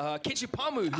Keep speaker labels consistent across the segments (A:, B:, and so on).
A: Kichipa-mu,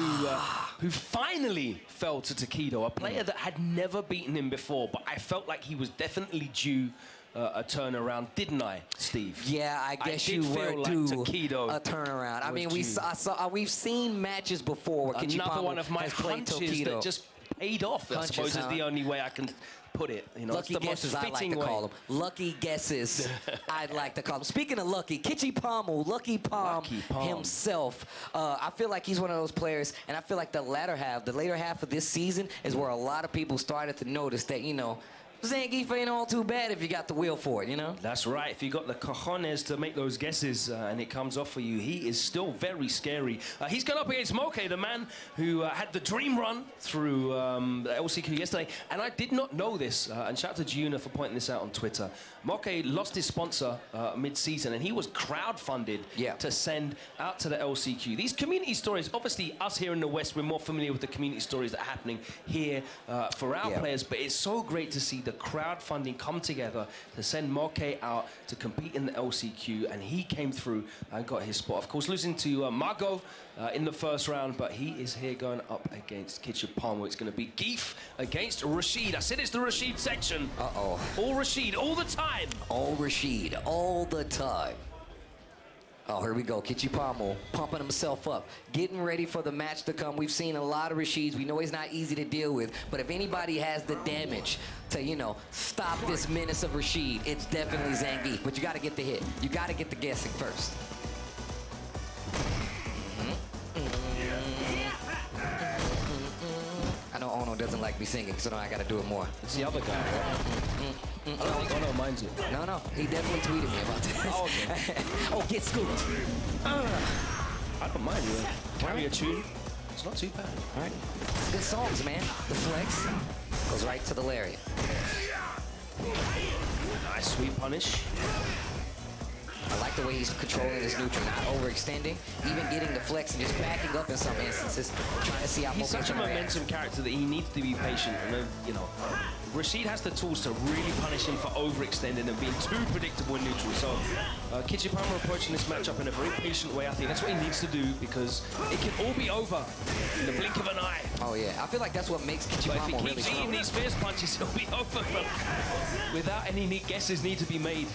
A: who finally fell to Takedo, a player that had never beaten him before, but I felt like he was definitely due a turnaround, didn't I, Steve?
B: Yeah, I guess you were due a turnaround. I mean, we've seen matches before where
A: Another one of my
B: has played
A: hunches
B: Tokido.
A: that just paid off, I suppose, is the only way I can put it. You know,
B: lucky guesses, I like to call them. Lucky guesses, I'd like to call them. Speaking of lucky, Kichipa-mu, Lucky Palm himself. I feel like he's one of those players, and I feel like the later half of this season is where a lot of people started to notice that, you know, Zangief ain't all too bad if you got the will for it, you know?
A: That's right. If you got the cojones to make those guesses and it comes off for you, he is still very scary. He's gone up against Moke, the man who had the dream run through the LCQ yesterday. And I did not know this, and shout out to Giuna for pointing this out on Twitter. Moke lost his sponsor mid-season, and he was crowdfunded to send out to the LCQ. These community stories, obviously us here in the West, we're more familiar with the community stories that are happening here for our players, but it's so great to see the crowdfunding come together to send Moke out to compete in the LCQ, and he came through and got his spot. Of course, losing to Mago in the first round, but he is here going up against Kichipa-mu. It's going to be Geef against Rashid. I said it's the Rashid section.
B: Uh-oh.
A: All Rashid, all the time.
B: All Rashid, all the time. Oh, here we go. Kichipa-mu pumping himself up, getting ready for the match to come. We've seen a lot of Rashids. We know he's not easy to deal with, but if anybody has the damage to, you know, stop this menace of Rashid, it's definitely Zangief. But you got to get the hit. You got to get the guessing first. I know Ono doesn't like me singing, so now I got to do it more.
A: It's the other guy, right? I don't think Ono minds it.
B: No, he definitely tweeted me about this.
A: Oh, okay.
B: Oh, get scooped.
A: I don't mind you. Carry a tune. It's not too bad.
B: All right. Good songs, man. The flex goes right to the lariat.
A: Nice sweet punish.
B: I like the way he's controlling his neutral, not overextending, even getting the flex and just backing up in some instances, trying to see how
A: he's such a momentum character that he needs to be patient. And, you know, Rashid has the tools to really punish him for overextending and being too predictable in neutral. So Kichipa-mu approaching this matchup in a very patient way. I think that's what he needs to do, because it can all be over in the blink of an eye.
B: Oh yeah, I feel like that's what makes Kichipa-mu really strong.
A: But if he keeps eating these fierce punches, he'll be over without any neat guesses need to be made.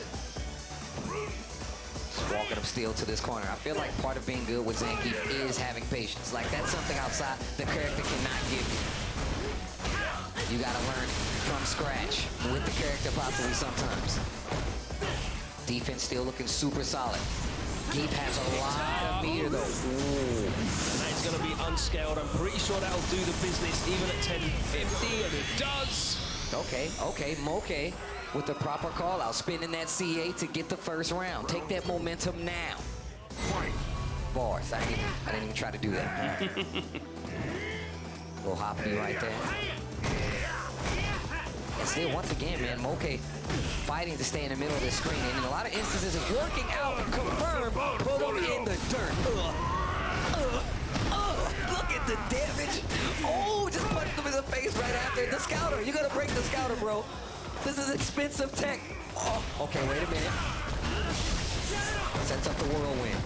B: Walking up still to this corner. I feel like part of being good with Zangief is having patience. Like, that's something outside the character cannot give you. You gotta learn from scratch with the character possibly sometimes. Defense still looking super solid. Geef has a lot of meter though. Ooh.
A: And that's gonna be unscaled. I'm pretty sure that'll do the business even at 1050, and it does.
B: Okay, Moke with the proper call out, spinning that CA to get the first round. Take that momentum now. Bars. I didn't even try to do that. Little hoppy right there. And still, once again, man, Moke fighting to stay in the middle of the screen, and in a lot of instances is working out. Confirmed. Put him in the dirt. Look at the damage. Oh, just punched him in the face right after. The scouter. You gotta break the scouter, bro. This is expensive tech. Oh, okay, wait a minute. Sets up the whirlwind.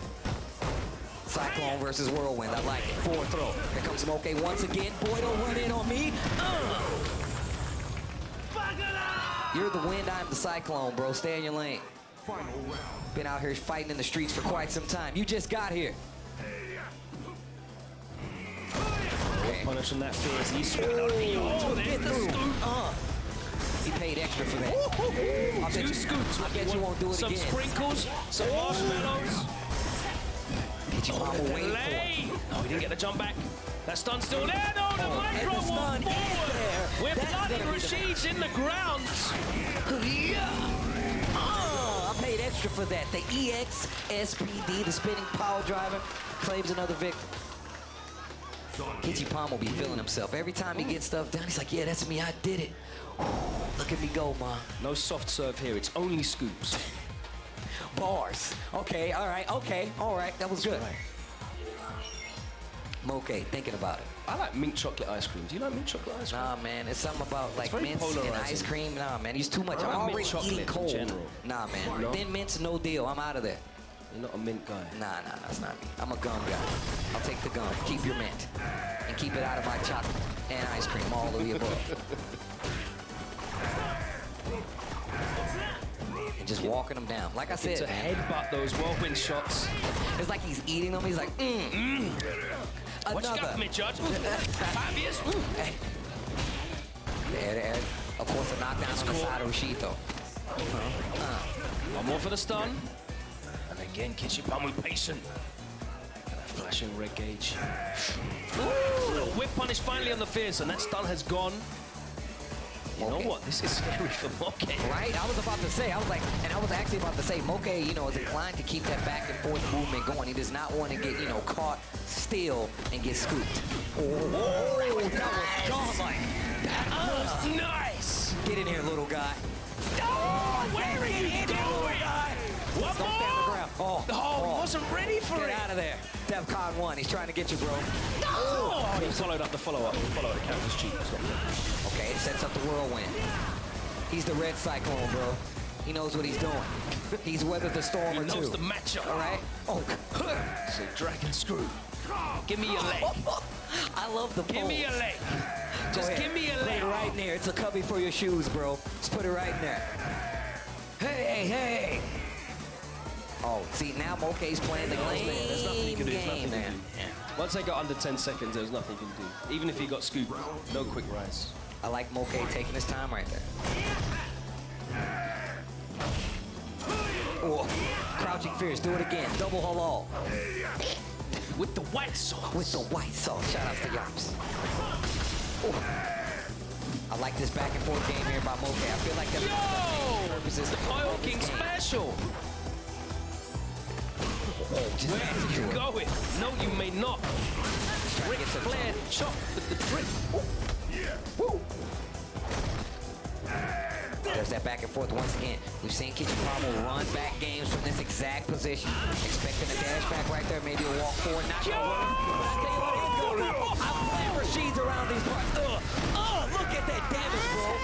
B: Cyclone versus whirlwind. I like it. Forward throw. Here comes Moke once again. Boy, don't run in on me. You're the wind, I'm the cyclone, bro. Stay in your lane. Been out here fighting in the streets for quite some time. You just got here. Okay.
A: Punishing that fierce. He's swinging on me. Oh, there's the scoop.
B: He paid extra for that.
A: Two scoops.
B: I bet you won't do it
A: some
B: again.
A: Some sprinkles, some marshmallows.
B: Kichipa-mu waiting for it.
A: No, he didn't get the jump back. That stun's still there. No, the mic drop one forward. We're blooding Rashid's in the ground.
B: I paid extra for that. The EX SPD, the spinning power driver, claims another victim. Kichipa-mu be feeling himself. Every time he gets stuff done, he's like, yeah, that's me, I did it. Look at me go, man.
A: No soft serve here, it's only scoops.
B: Bars. Okay, all right, that was good. Right. Moke, thinking about it.
A: I like mint chocolate ice cream. Do you like mint chocolate ice cream?
B: Nah, man, it's something about like mints and ice cream. Nah, man, he's too much. I'm already eating cold. Nah, man, thin mints, no deal. I'm out of there.
A: You're not a mint guy.
B: Nah, that's not me. I'm a gum guy. I'll take the gum. Keep your mint. And keep it out of my chocolate and ice cream, all of the above. And just walking them down. Like I said,
A: to headbutt those whirlwind shots.
B: It's like he's eating them. He's like,
A: What you got for me, Judge? 5 years?
B: There. Of course, a knockdown on the side of Rashid, though.
A: One more for the stun. And again, Kichipa-mu patient. Flashing red gauge. Ooh, little whip punish finally on the fierce, and that stun has gone. You know what? This is scary for Moke.
B: Right? I was about to say, I was actually about to say, Moke, you know, is inclined to keep that back and forth movement going. He does not want to get, you know, caught still and get scooped. Oh, that was godlike. That was nice. Get in here, little guy.
A: Oh, where are you going? One
B: Don't stand on the ground.
A: Oh, he wasn't ready for it.
B: Get out of there. Defcon 1. He's trying to get you, bro.
A: Oh, he followed up the follow-up. Follow the counter's cheap.
B: Okay, it sets up the whirlwind. He's the red cyclone, bro. He knows what he's doing. He's weathered the storm or two.
A: He knows the matchup.
B: All right? Oh.
A: So dragon screw. Give me your leg.
B: I love the pole.
A: Give me your leg. Just give me your leg.
B: Put it right in there. It's a cubby for your shoes, bro. Just put it right in there. Hey. Oh, see, now Moke's playing the game.
A: There's nothing he can do. There's nothing he
B: man.
A: can do. Once they got under 10 seconds, there was nothing he can do. Even if he got scooped, no quick rise.
B: I like Moke taking his time right there. Oh, crouching fierce. Do it again. Double halal.
A: With the white sauce.
B: With the white sauce. Shout out to Yops. Oh. I like this back and forth game here by Moke. I feel like that's purposes.
A: The Oil King special. Where are you going? No, you may not. Ric Flair chop with the trip. Woo.
B: There's that back and forth once again. We've seen Kichipa-mu run back games from this exact position. Expecting a dash back right there, maybe a walk forward. Not gonna work. But I tell you what, it's gonna work. I'm playing Rashid's around these parts. Look at that damage, bro.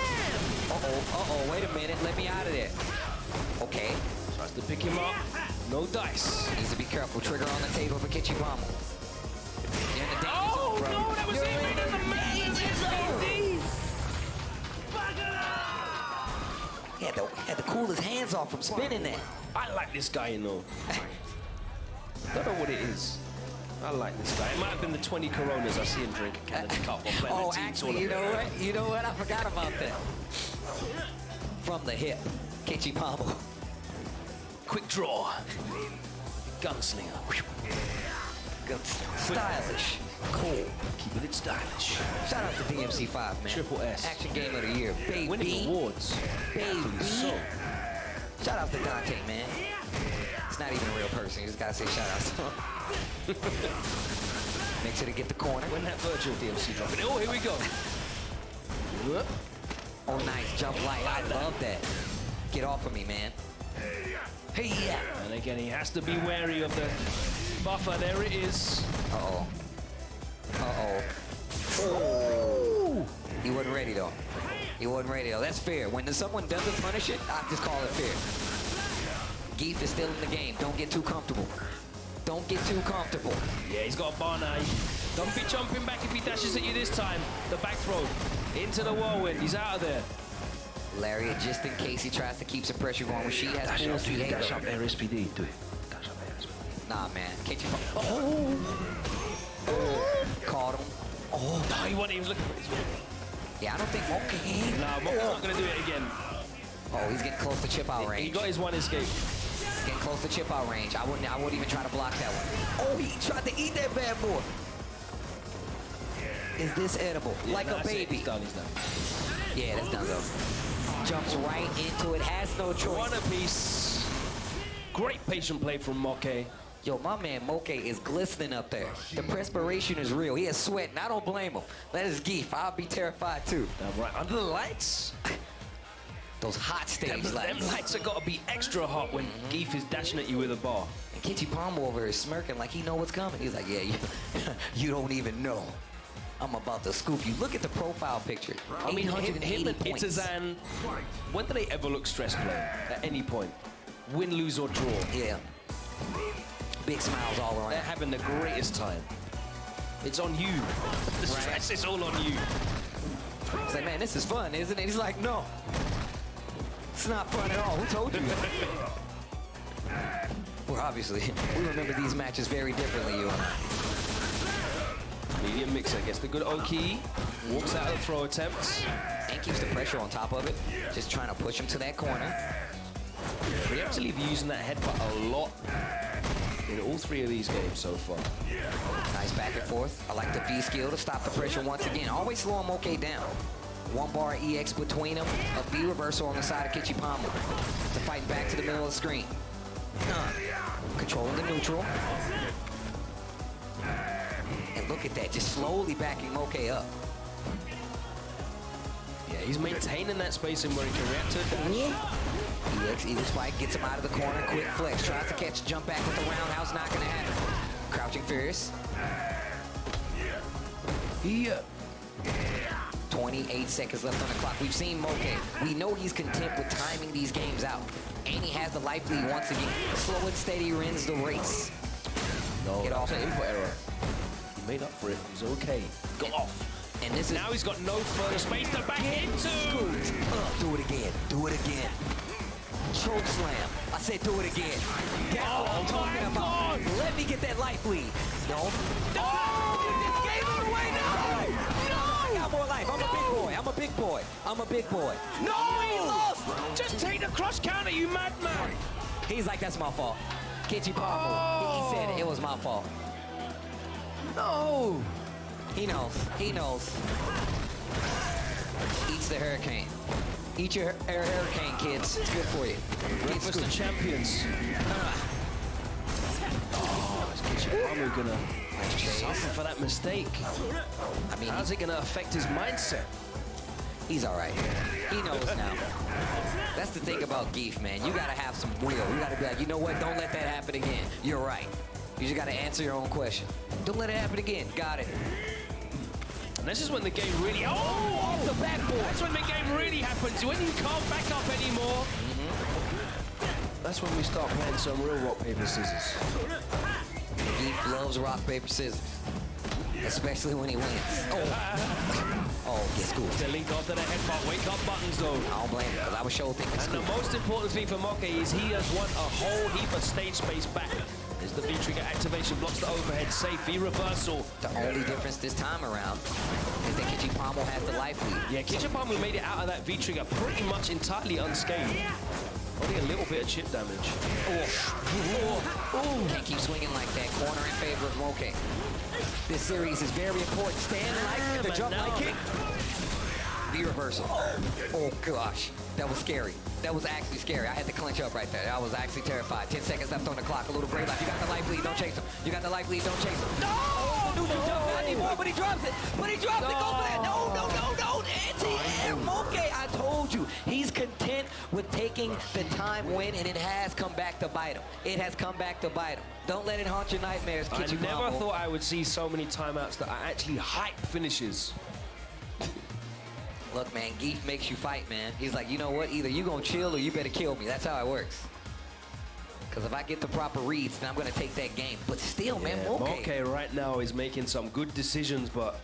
B: Wait a minute. Let me out of there. Okay.
A: Tries to pick him up. No dice.
B: Needs to be careful. Trigger on the table for Kichipa-mu.
A: Oh, no, that was even in the main.
B: He had to cool his hands off from spinning that.
A: I like this guy, you know. Don't know what it is. I like this guy. It might have been the 20 Coronas I see him drink at Canada Cup or playing the team
B: actually,
A: tournament.
B: you know what? I forgot about that. From the hip, Kichipa-mu.
A: Quick draw. Gunslinger.
B: Stylish. Cool.
A: Keeping it stylish.
B: Shout out to DMC5, man.
A: Triple S.
B: Action Game of the Year. Baby.
A: Winning awards.
B: Baby.
A: So.
B: Shout out to Dante, man. It's not even a real person. You just gotta say shout out to him. Make sure to get the corner.
A: When that virtual DMC dropping. Oh, here we go.
B: Oh, nice. Jump light. I love that. Get off of me, man. Hey, yeah.
A: And again, he has to be wary of the buffer. There it is.
B: Uh-oh. He wasn't ready, though. That's fair. When someone doesn't punish it, I just call it fair. Geef is still in the game. Don't get too comfortable.
A: Yeah, he's got a bar now. Don't be jumping back if he dashes at you this time. The back throw. Into the whirlwind. He's out of there.
B: Lariat, just in case he tries to keep some pressure going. When she has full speed.
A: Dash up there, SPD. Do it. Dash up there, SPD.
B: Nah, man. Caught him.
A: Oh, he wasn't even looking for his win.
B: Yeah, I don't think Moke.
A: No, Moke's not going to do it again.
B: Oh, he's getting close to chip out range.
A: He got his one escape.
B: Getting close to chip out range. I wouldn't even try to block that one. Oh, he tried to eat that bad boy. Is this edible?
A: Yeah,
B: like a baby.
A: He's done.
B: Yeah, that's done though. Jumps right into it. Has no choice.
A: One apiece. Great patient play from Moke.
B: Yo, my man Moke is glistening up there. The perspiration is real. He is sweating. I don't blame him. That is Geef. I'll be terrified too.
A: Right under the lights.
B: Those hot stage lights.
A: Them lights have got to be extra hot when Geef is dashing at you with a bar.
B: And Kichipa-mu over here is smirking like he know what's coming. He's like, yeah, you don't even know. I'm about to scoop you. Look at the profile picture.
A: I mean, him and
B: points.
A: Itazan, when do they ever look stress play at any point? Win, lose, or draw?
B: Yeah. Big smiles all around.
A: They're having the greatest time. It's on you. The stress is all on you.
B: He's like, man, this is fun, isn't it? He's like, no. It's not fun at all. Who told you? Well, obviously, we remember these matches very differently, you and I.
A: Medium mixer gets the good Oki. Walks out of the throw attempts.
B: And keeps the pressure on top of it. Just trying to push him to that corner.
A: Preemptively using that headbutt a lot in all three of these games so far.
B: Nice back and forth. I like the V skill to stop the pressure once again. Always slowing moke down. One bar EX between them. A V reversal on the side of Kichipa-mu. To fight back to the middle of the screen. Controlling the neutral. And look at that, just slowly backing moke up.
A: Yeah, he's maintaining that spacing where he can react to it.
B: EX Eagle Spike gets him out of the corner. Quick flex. Tries to catch jump back with the roundhouse. Not going to happen. Crouching Fierce. 28 seconds left on the clock. We've seen moke. We know he's content with timing these games out. And he has the life lead once again. Slow and steady wins the race.
A: No,
B: Get off.
A: an input error. He made up for it. It was okay. Got off.
B: And this is
A: now he's got no further space to back into.
B: Do it again. Do it again. Choke slam. I said do it again. That's what I'm talking about. Let me get that life lead. No. This game is away now. No. I got more life. I'm a big boy. I'm a big boy. I'm a big boy.
A: No, he lost. Just take the cross counter, you madman.
B: He's like, that's my fault. Kichipa-mu. He said it was my fault.
A: No.
B: He knows. He knows. Eats the hurricane. Eat your hurricane, kids. It's good for you.
A: Breakfast of champions. Oh, is Kichipa-mu gonna suffer for that mistake?
B: I mean,
A: how's it gonna affect his mindset?
B: He's all right. He knows now. That's the thing about Geef, man. You gotta have some will. You gotta be like, you know what? Don't let that happen again. You're right. You just gotta answer your own question. Don't let it happen again. Got it.
A: And this is when the game really... Oh!
B: Off the backboard.
A: That's when the game really happens. When you can't back up anymore. That's when we start playing some real rock, paper, scissors.
B: Geef loves rock, paper, scissors. Especially when he wins. Oh, gets cool.
A: Delete after the headbutt. Wake up buttons, though.
B: I don't blame him, because I was sure thinking
A: And the most important thing for moke is he has won a whole heap of stage space back. As the V-trigger activation blocks the overhead, safe V-reversal.
B: The only difference this time around is that Kichipa-mu has the life lead.
A: Yeah, Kichipa-mu made it out of that V-trigger pretty much entirely unscathed. Only a little bit of chip damage.
B: Can't keep swinging like that. Corner in favor of moke. This series is very important. Stand like the jump like kick. V-reversal. Oh, gosh. That was scary. That was actually scary. I had to clench up right there. I was actually terrified. 10 seconds left on the clock. A little great life. You got the life lead. Don't chase him. You got the life lead. Don't chase him. No! Neutral jump. Not anymore, but he drops it. But he drops it. Go for that. No, no, no, no. Anti-air moke. I told you. He's content with taking the time win, and it has come back to bite him. It has come back to bite him. Don't let it haunt your nightmares,
A: I
B: Kichipa-mu.
A: never thought I would see so many timeouts that are actually hype finishes.
B: Look, man, Geef makes you fight, man. He's like, you know what? Either you gonna chill or you better kill me. That's how it works. Because if I get the proper reads, then I'm gonna take that game. But still, man, moke
A: right now is making some good decisions, but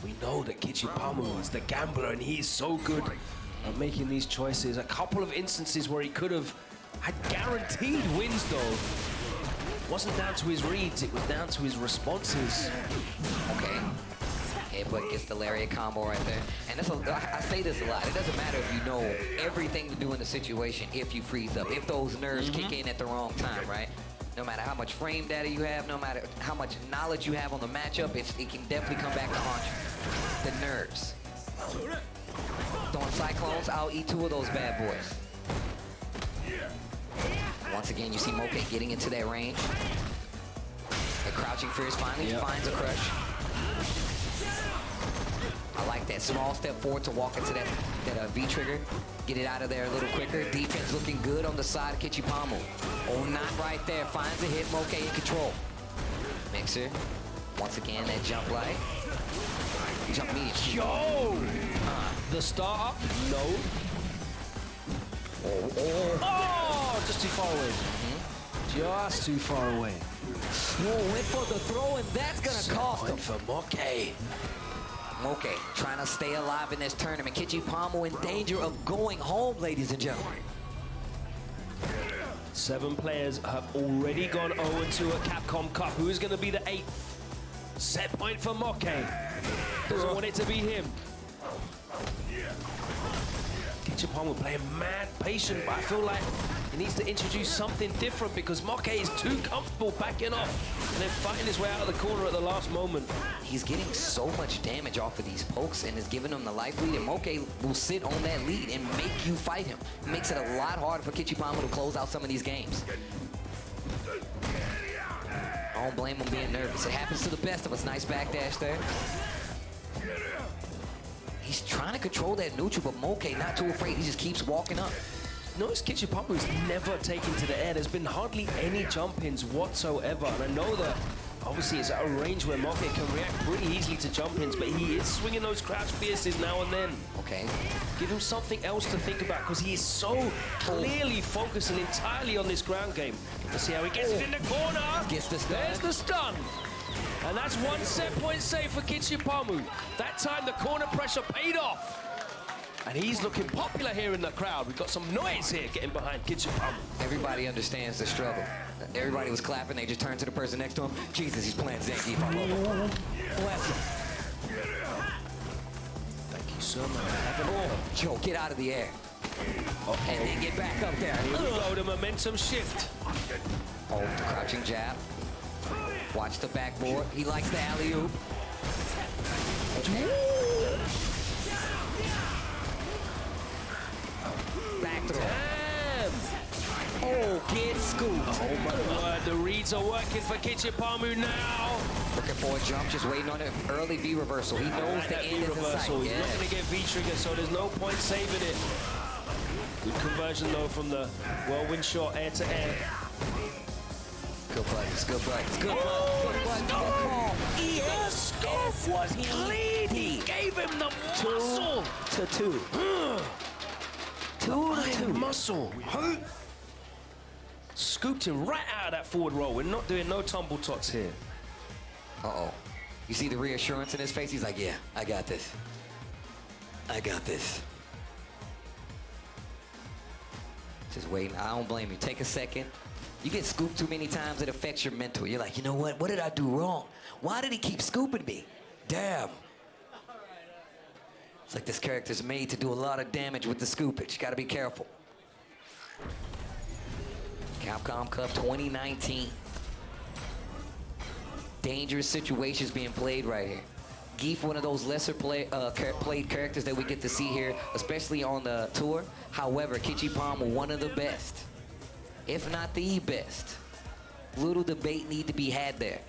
A: we know that Kichipa-mu is the gambler, and he's so good at making these choices. A couple of instances where he could have had guaranteed wins, though. It wasn't down to his reads, it was down to his responses.
B: Okay. Headbutt gets the lariat combo right there. And that's I say this a lot. It doesn't matter if you know everything to do in the situation if you freeze up, if those nerves kick in at the wrong time, right? No matter how much frame data you have, no matter how much knowledge you have on the matchup, it can definitely come back to haunt you. The nerves. Throwing Cyclones, I'll eat two of those bad boys. Once again, you see moke getting into that range. The crouching Fierce finally finds a crush. I like that small step forward to walk into that V-trigger. Get it out of there a little quicker. Defense looking good on the side of Kichipa-mu. Oh, not right there. Finds a hit. Moke in control. Mixer. Once again, that jump light. Jump medium.
A: Yo! The start up? No.
B: Oh,
A: Oh, just too far away. Just too far away.
B: Whoa, went for the throw, and that's gonna cost him.
A: For Moke.
B: Moke trying to stay alive in this tournament. Kichipa-mu in danger of going home, ladies and gentlemen.
A: 7 players have already gone 0-2 at Capcom Cup. Who is going to be the 8th? Set point for Moke. Doesn't want it to be him. Kichipa-mu playing mad patient, but I feel like he needs to introduce something different because Moke is too comfortable backing off and then fighting his way out of the corner at the last moment.
B: He's getting so much damage off of these pokes and is giving him the life lead, and Moke will sit on that lead and make you fight him. It makes it a lot harder for Kichipa-mu to close out some of these games. I don't blame him being nervous. It happens to the best of us. Nice backdash there. He's trying to control that neutral, but Moke not too afraid. He just keeps walking up.
A: Notice Kichipa-mu is never taken to the air. There's been hardly any jump-ins whatsoever. And I know that obviously it's at a range where Moke can react pretty easily to jump-ins, but he is swinging those crouch fierces now and then.
B: Okay.
A: Give him something else to think about because he is so clearly focusing entirely on this ground game. Let's see how he gets it in the corner.
B: Gets the stun.
A: There's the stun. And that's 1 set point save for Kichipa-mu. That time the corner pressure paid off. And he's looking popular here in the crowd. We've got some noise here getting behind Kichipa-mu.
B: Everybody understands the struggle. Everybody was clapping. They just turned to the person next to him. Jesus, he's playing Zangief. I love him. Bless him.
A: Thank you so much.
B: Joe, get out of the air. And then get back up there.
A: Here we go, the momentum shift.
B: Oh, crouching jab. Watch the backboard. He likes the alley-oop. Back throw.
A: Damn.
B: Oh, get scooped.
A: Oh my word, the reads are working for Kichipa-mu now.
B: Looking for a jump, just waiting on an early V reversal. He knows the
A: That
B: end is in sight.
A: reversal. He's
B: Yeah.
A: not going to get V-trigger, so there's no point saving it. Good conversion though from the whirlwind shot air to air.
B: Good buttons, good buttons, good buttons, good buttons, good call.
A: The scope was clean. He gave him the muscle.
B: 2-2. 2-2.
A: Muscle. Scooped him right out of that forward roll. We're not doing no tumble tots here.
B: Uh-oh. You see the reassurance in his face? He's like, yeah, I got this. I got this. Just waiting. I don't blame you. Take a second. You get scooped too many times, it affects your mental. You're like, you know what? What did I do wrong? Why did he keep scooping me? Damn. It's like this character's made to do a lot of damage with the scoopage. Gotta be careful. Capcom Cup 2019. Dangerous situations being played right here. Gief, one of those lesser played characters that we get to see here, especially on the tour. However, Kichipa-mu, one of the best, if not the best. Little debate need to be had there.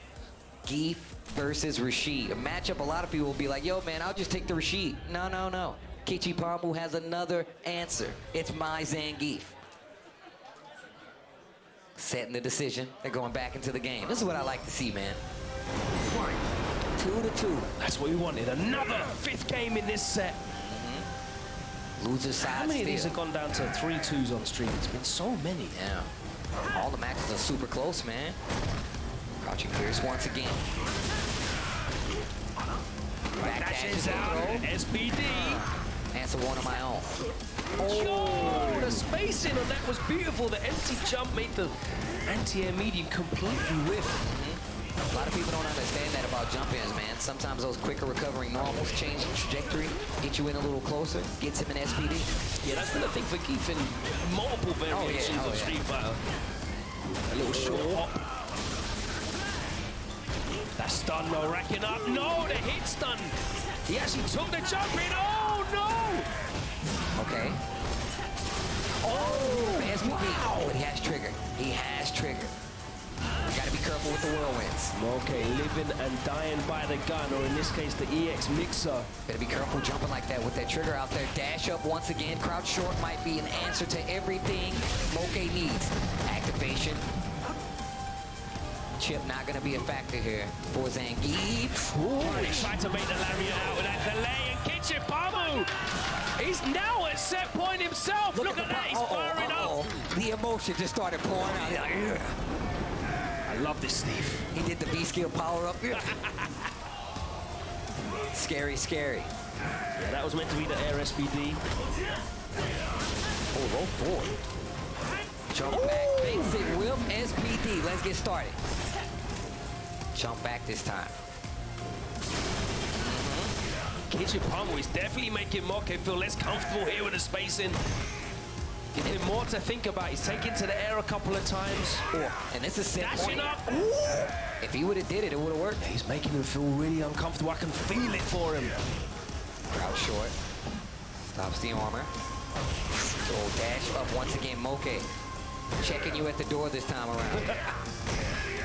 B: Gief versus Rashid. A matchup a lot of people will be like, yo, man, I'll just take the Rashid. No, no, no. Kichipa-mu has another answer. It's my Zangief. Setting the decision. They're going back into the game. This is what I like to see, man. 2-2.
A: That's what we wanted. Another 5th game in this set.
B: Loser side.
A: How many of these have gone down to 3-2s on stream? It's been so many.
B: Yeah. All the matches are super close, man. Crouching fierce once again.
A: Backdashes out. SBD.
B: Answer one of my own.
A: Oh, the spacing on that was beautiful. The empty jump made the anti-air medium completely whiff.
B: A lot of people don't understand that about jump-ins, man. Sometimes those quicker recovering normals change the trajectory, get you in a little closer, gets him an SPD.
A: Yeah, that's been the thing for Gief in multiple variations of Street Fighter. A little short hop. That stun though, racking up. No, the hit stun. He actually took the jump in. Oh, no!
B: Okay. Oh, SPD. Wow. But he has trigger. He has trigger. Gotta be careful with the whirlwinds.
A: Okay, living and dying by the gun, or in this case, the EX mixer.
B: Better be careful jumping like that with that trigger out there. Dash up once again. Crouch short might be an answer to everything Moke needs. Activation. Chip not gonna be a factor here for Zangief.
A: He tried to make the lariat out with that delay, and Kichipa-mu! He's now at set point himself. Look at that, he's firing up.
B: the emotion just started pouring out. Like, yeah.
A: I love this, Steve.
B: He did the V-skill power up here. Scary, scary.
A: Yeah, that was meant to be the air SBD.
B: Oh, roll forward. Jump back, basic whip, SPD. Let's get started. Jump back this time.
A: Kichipa-mu is definitely making Moke feel less comfortable here with the spacing. Giving him more to think about. He's taken to the air a couple of times.
B: And this is set
A: Dashing
B: point.
A: up.
B: If he would have did it, it would have worked.
A: He's making him feel really uncomfortable. I can feel it for him.
B: Crouch short. Stops the armor. So dash up once again, Moke. Checking you at the door this time around.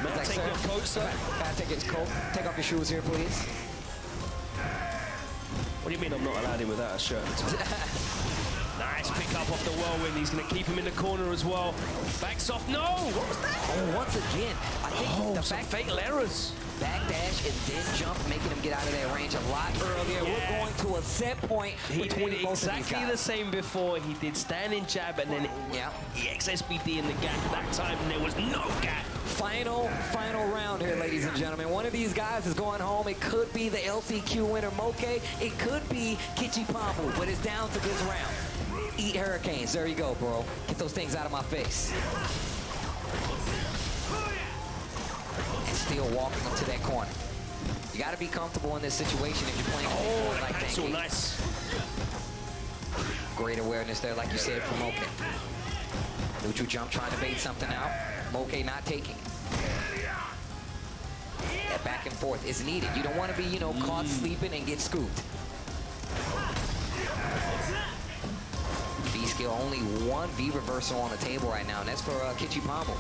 A: May I take your coat, sir?
B: Gotta take his coat. Take off your shoes here, please.
A: What do you mean I'm not allowed him without a shirt? Nice pick up off the whirlwind. He's going to keep him in the corner as well. Backs off. No! What was that?
B: Oh, once again, I think the
A: some fatal errors.
B: Back dash and then jump, making him get out of that range a lot earlier.
A: Yeah.
B: We're going to a set point
A: He
B: between
A: did
B: both of these
A: exactly
B: guys.
A: the same before. He did standing jab and then EX SBD in the gap. That time there was no gap.
B: Final round here, ladies and gentlemen. One of these guys is going home. It could be the LCQ winner, Moke. It could be Kichipa-mu, but it's down to this round. Eat hurricanes. There you go, bro. Get those things out of my face. And still walking up to that corner. You got to be comfortable in this situation if you're playing like that.
A: So nice.
B: Great awareness there, like you said, from Moke. Neutral jump, trying to bait something out. Moke not taking it. That back and forth is needed. You don't want to be, you know, caught sleeping and get scooped. V-skill, only one V reversal on the table right now, and that's for Kichipa-mu.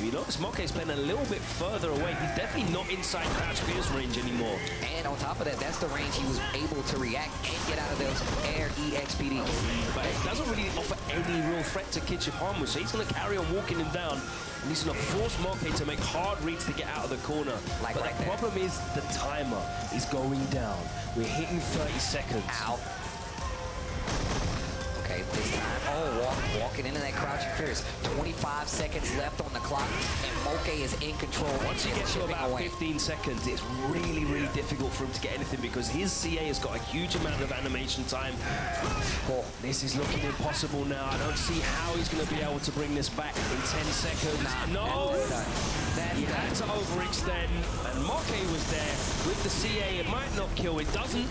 A: You notice Moke's playing a little bit further away. He's definitely not inside Crouch Pierce range anymore.
B: And on top of that, that's the range he was able to react and get out of those air EXPD.
A: But it doesn't really offer any real threat to Kichipa-mu, so he's going to carry on walking him down. And he's going to force Moke to make hard reads to get out of the corner. But the problem is the timer is going down. We're hitting 30 seconds.
B: Ow. Okay, this time, walking into that crouching fierce. 25 seconds left on the clock, and Moke is in control.
A: Once you get to about 15 seconds, it's really, really difficult for him to get anything because his CA has got a huge amount of animation time. This is looking impossible now. I don't see how he's going to be able to bring this back in 10 seconds. No! He had to overextend, and Moke was there with the CA. It might not kill, it doesn't.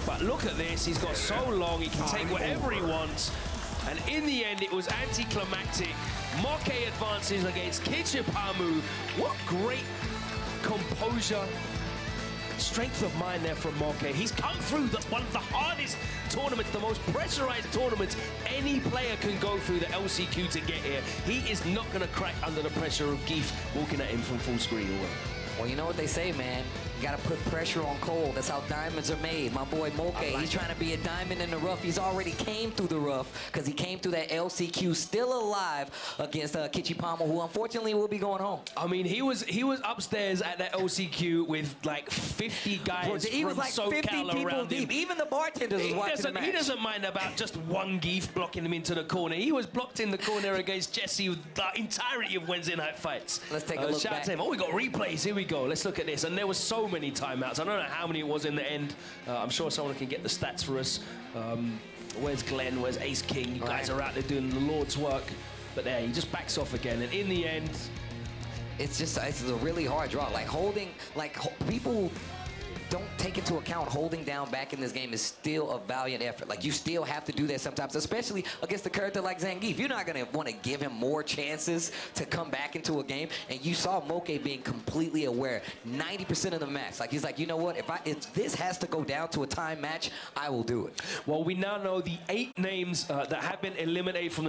A: But look at this, he's got so long, he can take whatever he wants. And in the end, it was anticlimactic. Moke advances against Kichipa-mu. What great composure, strength of mind there from Moke. He's come through one of the hardest tournaments, the most pressurized tournaments any player can go through the LCQ to get here. He is not going to crack under the pressure of Geef walking at him from full screen away.
B: Well, you know what they say, man. You gotta put pressure on coal. That's how diamonds are made. My boy Moke, he's trying to be a diamond in the rough. He's already came through the rough because he came through that LCQ still alive against Kichipa-mu, who unfortunately will be going home.
A: I mean, he was upstairs at that LCQ with like 50 guys
B: He was like 50 people deep. Even the bartenders was watching the match.
A: He doesn't mind about just one Geef blocking him into the corner. He was blocked in the corner against Jesse with the entirety of Wednesday night fights.
B: Let's take a look
A: shout
B: back.
A: out to him. Oh, we got replays. Here we go. Let's look at this. And there were so many timeouts. I don't know how many it was in the end. I'm sure someone can get the stats for us. Where's Glenn? Where's Ace King? You guys are out there doing the Lord's work. But there, he just backs off again. And in the end,
B: it's a really hard draw. Like people don't take into account holding down back in this game is still a valiant effort. Like, you still have to do that sometimes, especially against a character like Zangief. You're not going to want to give him more chances to come back into a game. And you saw Moke being completely aware 90% of the match. Like, he's like, you know what? If this has to go down to a time match, I will do it.
A: Well, we now know the 8 names that have been eliminated from the